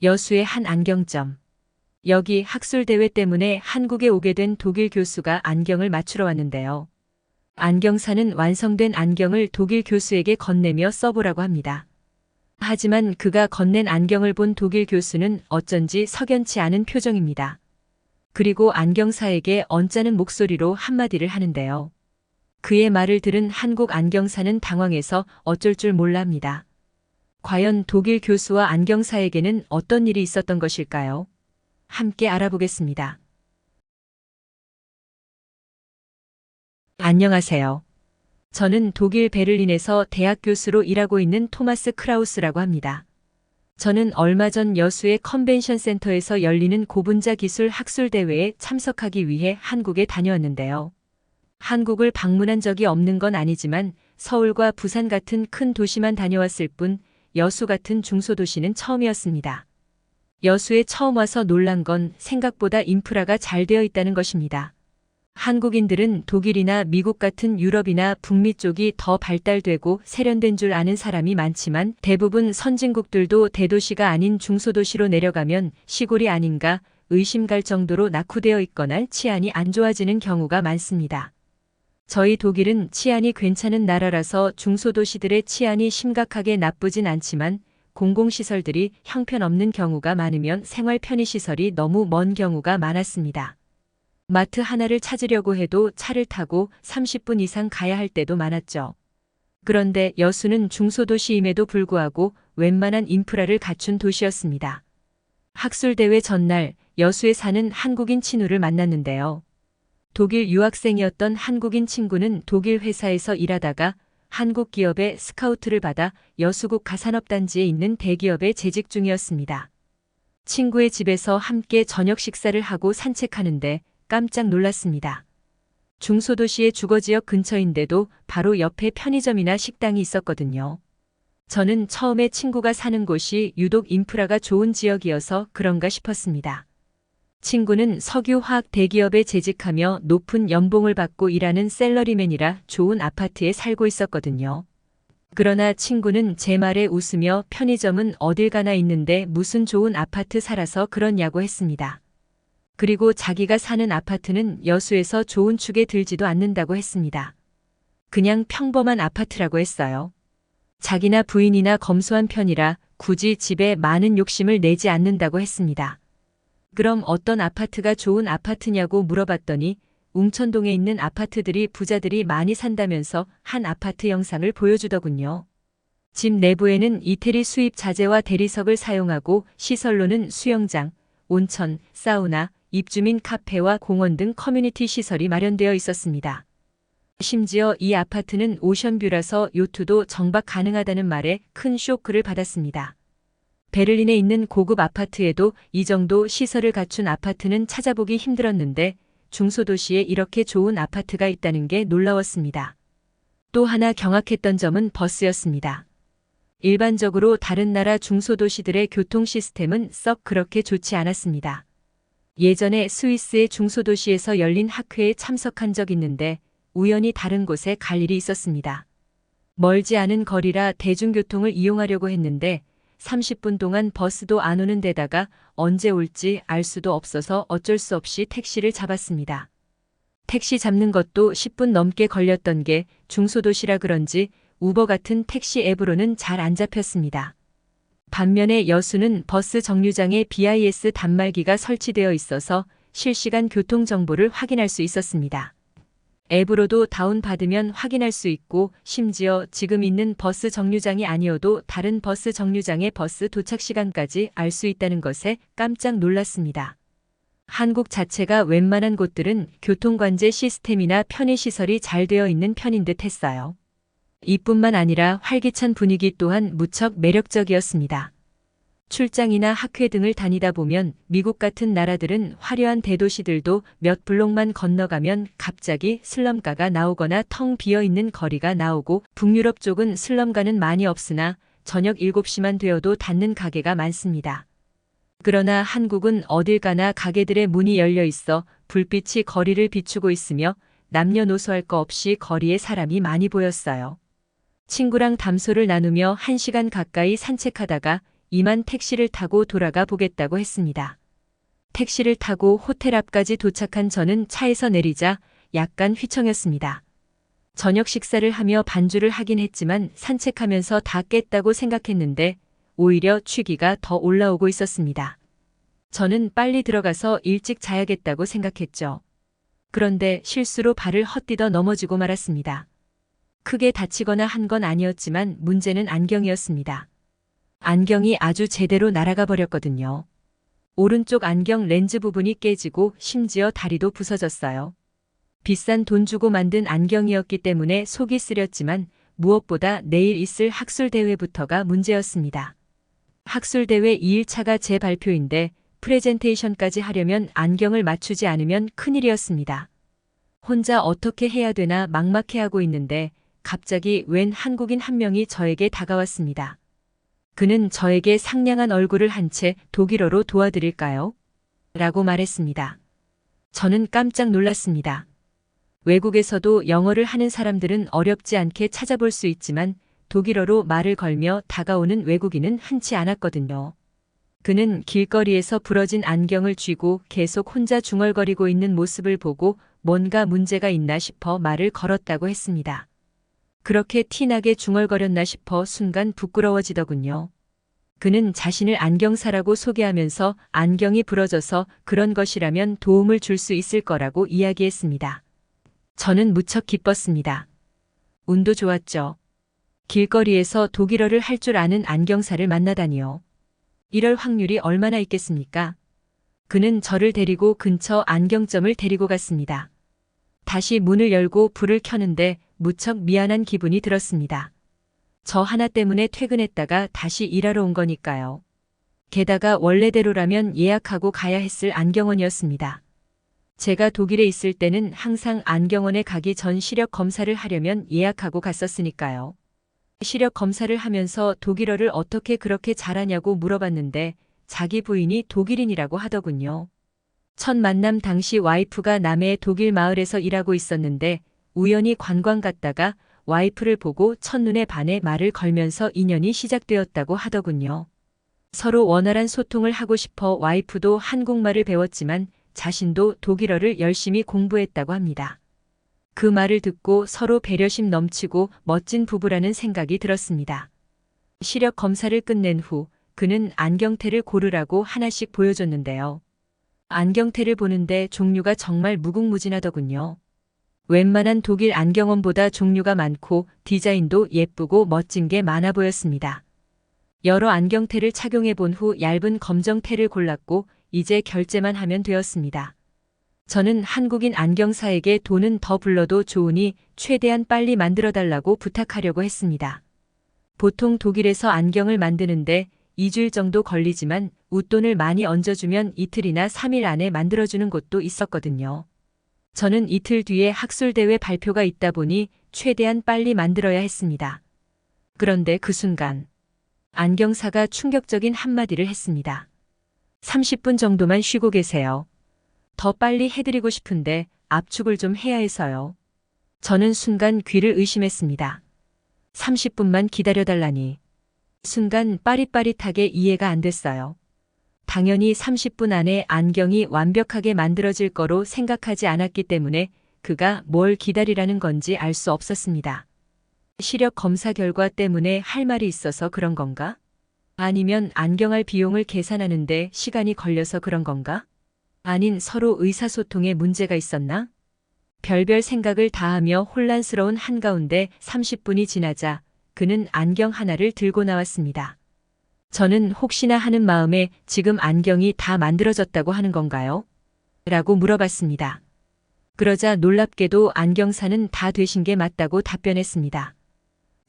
여수의 한 안경점. 여기 학술대회 때문에 한국에 오게 된 독일 교수가 안경을 맞추러 왔는데요. 안경사는 완성된 안경을 독일 교수에게 건네며 써보라고 합니다. 하지만 그가 건넨 안경을 본 독일 교수는 어쩐지 석연치 않은 표정입니다. 그리고 안경사에게 언짢은 목소리로 한마디를 하는데요. 그의 말을 들은 한국 안경사는 당황해서 어쩔 줄 몰라 합니다. 과연 독일 교수와 안경사에게는 어떤 일이 있었던 것일까요? 함께 알아보겠습니다. 안녕하세요. 저는 독일 베를린에서 대학 교수로 일하고 있는 토마스 크라우스라고 합니다. 저는 얼마 전 여수의 컨벤션 센터에서 열리는 고분자 기술 학술 대회에 참석하기 위해 한국에 다녀왔는데요. 한국을 방문한 적이 없는 건 아니지만 서울과 부산 같은 큰 도시만 다녀왔을 뿐 여수 같은 중소도시는 처음이었습니다. 여수에 처음 와서 놀란 건 생각보다 인프라가 잘 되어 있다는 것입니다. 한국인들은 독일이나 미국 같은 유럽이나 북미 쪽이 더 발달되고 세련된 줄 아는 사람이 많지만 대부분 선진국들도 대도시가 아닌 중소도시로 내려가면 시골이 아닌가 의심갈 정도로 낙후되어 있거나 치안이 안 좋아지는 경우가 많습니다. 저희 독일은 치안이 괜찮은 나라라서 중소도시들의 치안이 심각하게 나쁘진 않지만 공공시설들이 형편없는 경우가 많으면 생활 편의시설이 너무 먼 경우가 많았습니다. 마트 하나를 찾으려고 해도 차를 타고 30분 이상 가야 할 때도 많았죠. 그런데 여수는 중소도시임에도 불구하고 웬만한 인프라를 갖춘 도시였습니다. 학술대회 전날 여수에 사는 한국인 친구를 만났는데요. 독일 유학생이었던 한국인 친구는 독일 회사에서 일하다가 한국 기업의 스카우트를 받아 여수국 가산업단지에 있는 대기업에 재직 중이었습니다. 친구의 집에서 함께 저녁 식사를 하고 산책하는데 깜짝 놀랐습니다. 중소도시의 주거지역 근처인데도 바로 옆에 편의점이나 식당이 있었거든요. 저는 처음에 친구가 사는 곳이 유독 인프라가 좋은 지역이어서 그런가 싶었습니다. 친구는 석유화학 대기업에 재직하며 높은 연봉을 받고 일하는 셀러리맨이라 좋은 아파트에 살고 있었거든요. 그러나 친구는 제 말에 웃으며 편의점은 어딜 가나 있는데 무슨 좋은 아파트 살아서 그러냐고 했습니다. 그리고 자기가 사는 아파트는 여수에서 좋은 축에 들지도 않는다고 했습니다. 그냥 평범한 아파트라고 했어요. 자기나 부인이나 검소한 편이라 굳이 집에 많은 욕심을 내지 않는다고 했습니다. 그럼 어떤 아파트가 좋은 아파트냐고 물어봤더니 웅천동에 있는 아파트들이 부자들이 많이 산다면서 한 아파트 영상을 보여주더군요. 집 내부에는 이태리 수입 자재와 대리석을 사용하고 시설로는 수영장, 온천, 사우나, 입주민 카페와 공원 등 커뮤니티 시설이 마련되어 있었습니다. 심지어 이 아파트는 오션뷰라서 요트도 정박 가능하다는 말에 큰 쇼크를 받았습니다. 베를린에 있는 고급 아파트에도 이 정도 시설을 갖춘 아파트는 찾아보기 힘들었는데 중소도시에 이렇게 좋은 아파트가 있다는 게 놀라웠습니다. 또 하나 경악했던 점은 버스였습니다. 일반적으로 다른 나라 중소도시들의 교통 시스템은 썩 그렇게 좋지 않았습니다. 예전에 스위스의 중소도시에서 열린 학회에 참석한 적 있는데 우연히 다른 곳에 갈 일이 있었습니다. 멀지 않은 거리라 대중교통을 이용하려고 했는데 30분 동안 버스도 안 오는 데다가 언제 올지 알 수도 없어서 어쩔 수 없이 택시를 잡았습니다. 택시 잡는 것도 10분 넘게 걸렸던 게 중소도시라 그런지 우버 같은 택시 앱으로는 잘 안 잡혔습니다. 반면에 여수는 버스 정류장에 BIS 단말기가 설치되어 있어서 실시간 교통 정보를 확인할 수 있었습니다. 앱으로도 다운받으면 확인할 수 있고 심지어 지금 있는 버스 정류장이 아니어도 다른 버스 정류장의 버스 도착 시간까지 알 수 있다는 것에 깜짝 놀랐습니다. 한국 자체가 웬만한 곳들은 교통관제 시스템이나 편의시설이 잘 되어 있는 편인 듯 했어요. 이뿐만 아니라 활기찬 분위기 또한 무척 매력적이었습니다. 출장이나 학회 등을 다니다 보면 미국 같은 나라들은 화려한 대도시들도 몇 블록만 건너가면 갑자기 슬럼가가 나오거나 텅 비어있는 거리가 나오고 북유럽 쪽은 슬럼가는 많이 없으나 저녁 7시만 되어도 닫는 가게가 많습니다. 그러나 한국은 어딜 가나 가게들의 문이 열려 있어 불빛이 거리를 비추고 있으며 남녀노소 할 거 없이 거리에 사람이 많이 보였어요. 친구랑 담소를 나누며 1시간 가까이 산책하다가 이만 택시를 타고 돌아가 보겠다고 했습니다. 택시를 타고 호텔 앞까지 도착한 저는 차에서 내리자 약간 휘청였습니다. 저녁 식사를 하며 반주를 하긴 했지만 산책하면서 다 깼다고 생각했는데 오히려 취기가 더 올라오고 있었습니다. 저는 빨리 들어가서 일찍 자야겠다고 생각했죠. 그런데 실수로 발을 헛디뎌 넘어지고 말았습니다. 크게 다치거나 한 건 아니었지만 문제는 안경이었습니다. 안경이 아주 제대로 날아가 버렸거든요. 오른쪽 안경 렌즈 부분이 깨지고 심지어 다리도 부서졌어요. 비싼 돈 주고 만든 안경이었기 때문에 속이 쓰렸지만 무엇보다 내일 있을 학술대회부터가 문제였습니다. 학술대회 2일차가 제 발표인데 프레젠테이션까지 하려면 안경을 맞추지 않으면 큰일이었습니다. 혼자 어떻게 해야 되나 막막해하고 있는데 갑자기 웬 한국인 한 명이 저에게 다가왔습니다. 그는 저에게 상냥한 얼굴을 한 채 독일어로 도와드릴까요? 라고 말했습니다. 저는 깜짝 놀랐습니다. 외국에서도 영어를 하는 사람들은 어렵지 않게 찾아볼 수 있지만 독일어로 말을 걸며 다가오는 외국인은 흔치 않았거든요. 그는 길거리에서 부러진 안경을 쥐고 계속 혼자 중얼거리고 있는 모습을 보고 뭔가 문제가 있나 싶어 말을 걸었다고 했습니다. 그렇게 티나게 중얼거렸나 싶어 순간 부끄러워지더군요. 그는 자신을 안경사라고 소개하면서 안경이 부러져서 그런 것이라면 도움을 줄 수 있을 거라고 이야기했습니다. 저는 무척 기뻤습니다. 운도 좋았죠. 길거리에서 독일어를 할 줄 아는 안경사를 만나다니요. 이럴 확률이 얼마나 있겠습니까? 그는 저를 데리고 근처 안경점을 데리고 갔습니다. 다시 문을 열고 불을 켜는데 무척 미안한 기분이 들었습니다. 저 하나 때문에 퇴근했다가 다시 일하러 온 거니까요. 게다가 원래대로라면 예약하고 가야 했을 안경원이었습니다. 제가 독일에 있을 때는 항상 안경원에 가기 전 시력 검사를 하려면 예약하고 갔었으니까요. 시력 검사를 하면서 독일어를 어떻게 그렇게 잘하냐고 물어봤는데 자기 부인이 독일인이라고 하더군요. 첫 만남 당시 와이프가 남해의 독일 마을에서 일하고 있었는데 우연히 관광 갔다가 와이프를 보고 첫눈에 반해 말을 걸면서 인연이 시작되었다고 하더군요. 서로 원활한 소통을 하고 싶어 와이프도 한국말을 배웠지만 자신도 독일어를 열심히 공부했다고 합니다. 그 말을 듣고 서로 배려심 넘치고 멋진 부부라는 생각이 들었습니다. 시력 검사를 끝낸 후 그는 안경테를 고르라고 하나씩 보여줬는데요. 안경테를 보는데 종류가 정말 무궁무진하더군요. 웬만한 독일 안경원보다 종류가 많고 디자인도 예쁘고 멋진 게 많아 보였습니다. 여러 안경테를 착용해 본 후 얇은 검정테를 골랐고 이제 결제만 하면 되었습니다. 저는 한국인 안경사에게 돈은 더 불러도 좋으니 최대한 빨리 만들어달라고 부탁하려고 했습니다. 보통 독일에서 안경을 만드는데 2주일 정도 걸리지만 웃돈을 많이 얹어주면 이틀이나 3일 안에 만들어주는 곳도 있었거든요. 저는 이틀 뒤에 학술대회 발표가 있다 보니 최대한 빨리 만들어야 했습니다. 그런데 그 순간 안경사가 충격적인 한마디를 했습니다. 30분 정도만 쉬고 계세요. 더 빨리 해드리고 싶은데 압축을 좀 해야 해서요. 저는 순간 귀를 의심했습니다. 30분만 기다려달라니. 순간 빠릿빠릿하게 이해가 안 됐어요. 당연히 30분 안에 안경이 완벽하게 만들어질 거로 생각하지 않았기 때문에 그가 뭘 기다리라는 건지 알 수 없었습니다. 시력 검사 결과 때문에 할 말이 있어서 그런 건가? 아니면 안경할 비용을 계산하는데 시간이 걸려서 그런 건가? 아닌 서로 의사소통에 문제가 있었나? 별별 생각을 다하며 혼란스러운 한가운데 30분이 지나자 그는 안경 하나를 들고 나왔습니다. 저는 혹시나 하는 마음에 지금 안경이 다 만들어졌다고 하는 건가요? 라고 물어봤습니다. 그러자 놀랍게도 안경사는 다 되신 게 맞다고 답변했습니다.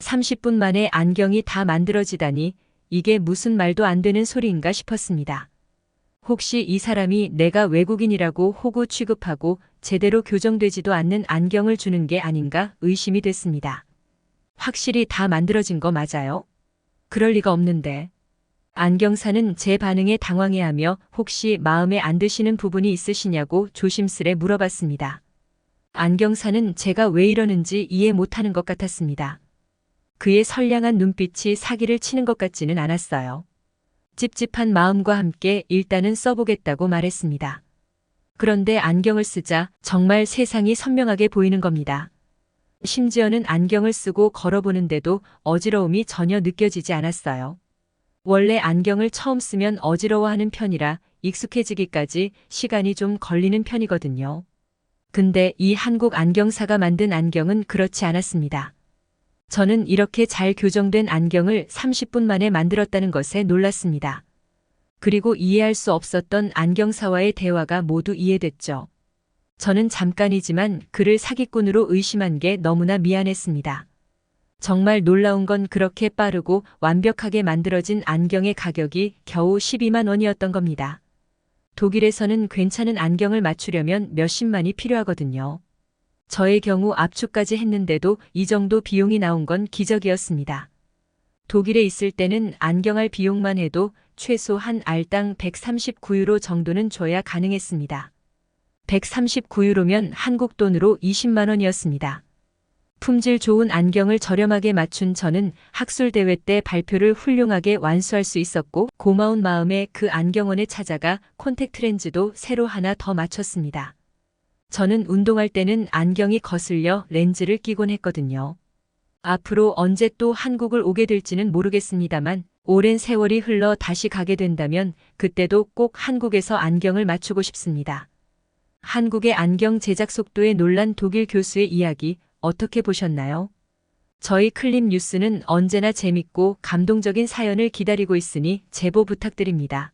30분 만에 안경이 다 만들어지다니 이게 무슨 말도 안 되는 소리인가 싶었습니다. 혹시 이 사람이 내가 외국인이라고 호구 취급하고 제대로 교정되지도 않는 안경을 주는 게 아닌가 의심이 됐습니다. 확실히 다 만들어진 거 맞아요? 그럴 리가 없는데. 안경사는 제 반응에 당황해하며 혹시 마음에 안 드시는 부분이 있으시냐고 조심스레 물어봤습니다. 안경사는 제가 왜 이러는지 이해 못하는 것 같았습니다. 그의 선량한 눈빛이 사기를 치는 것 같지는 않았어요. 찝찝한 마음과 함께 일단은 써보겠다고 말했습니다. 그런데 안경을 쓰자 정말 세상이 선명하게 보이는 겁니다. 심지어는 안경을 쓰고 걸어보는데도 어지러움이 전혀 느껴지지 않았어요. 원래 안경을 처음 쓰면 어지러워하는 편이라 익숙해지기까지 시간이 좀 걸리는 편이거든요. 근데 이 한국 안경사가 만든 안경은 그렇지 않았습니다. 저는 이렇게 잘 교정된 안경을 30분 만에 만들었다는 것에 놀랐습니다. 그리고 이해할 수 없었던 안경사와의 대화가 모두 이해됐죠. 저는 잠깐이지만 그를 사기꾼으로 의심한 게 너무나 미안했습니다. 정말 놀라운 건 그렇게 빠르고 완벽하게 만들어진 안경의 가격이 겨우 12만 원이었던 겁니다. 독일에서는 괜찮은 안경을 맞추려면 몇십만이 필요하거든요. 저의 경우 압축까지 했는데도 이 정도 비용이 나온 건 기적이었습니다. 독일에 있을 때는 안경할 비용만 해도 최소 한 알당 139유로 정도는 줘야 가능했습니다. 139유로면 한국 돈으로 20만 원이었습니다. 품질 좋은 안경을 저렴하게 맞춘 저는 학술대회 때 발표를 훌륭하게 완수할 수 있었고 고마운 마음에 그 안경원에 찾아가 콘택트 렌즈도 새로 하나 더 맞췄습니다. 저는 운동할 때는 안경이 거슬려 렌즈를 끼곤 했거든요. 앞으로 언제 또 한국을 오게 될지는 모르겠습니다만 오랜 세월이 흘러 다시 가게 된다면 그때도 꼭 한국에서 안경을 맞추고 싶습니다. 한국의 안경 제작 속도에 놀란 독일 교수의 이야기 어떻게 보셨나요? 저희 클립 뉴스는 언제나 재밌고 감동적인 사연을 기다리고 있으니 제보 부탁드립니다.